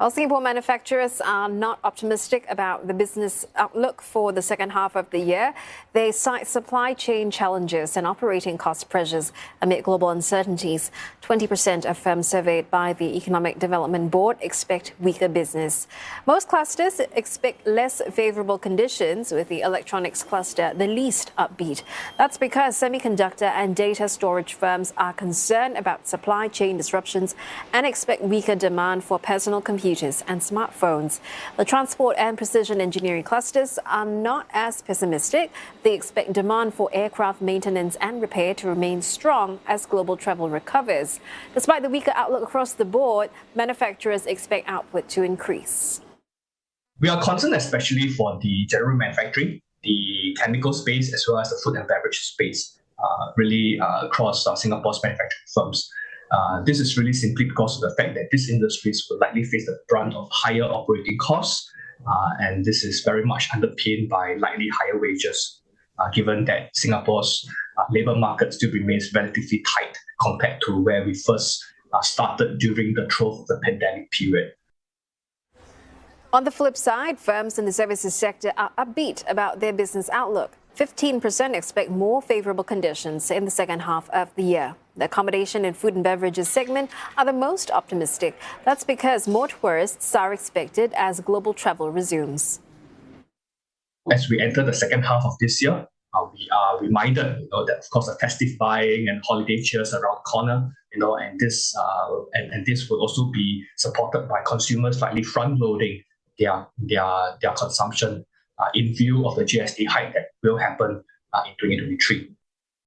While Singapore manufacturers are not optimistic about the business outlook for the second half of the year, they cite supply chain challenges and operating cost pressures amid global uncertainties. 20% of firms surveyed by the Economic Development Board expect weaker business. Most clusters expect less favourable conditions, with the electronics cluster the least upbeat. That's because semiconductor and data storage firms are concerned about supply chain disruptions and expect weaker demand for personal computers and smartphones. The transport and precision engineering clusters are not as pessimistic. They expect demand for aircraft maintenance and repair to remain strong as global travel recovers. Despite the weaker outlook across the board, manufacturers expect output to increase. We are concerned especially for the general manufacturing, the chemical space, as well as the food and beverage space, across Singapore's manufacturing firms. This is really simply because of the fact that these industries will likely face the brunt of higher operating costs, and this is very much underpinned by likely higher wages, given that Singapore's labour market still remains relatively tight compared to where we first started during the trough of the pandemic period. On the flip side, firms in the services sector are upbeat about their business outlook. 15% expect more favourable conditions in the second half of the year. The accommodation and food and beverages segment are the most optimistic. That's because more tourists are expected as global travel resumes. As we enter the second half of this year, we are reminded, that of course the festive buying and holiday cheers around the corner, and this will also be supported by consumers slightly front-loading their consumption in view of the GST hike that will happen in 2023.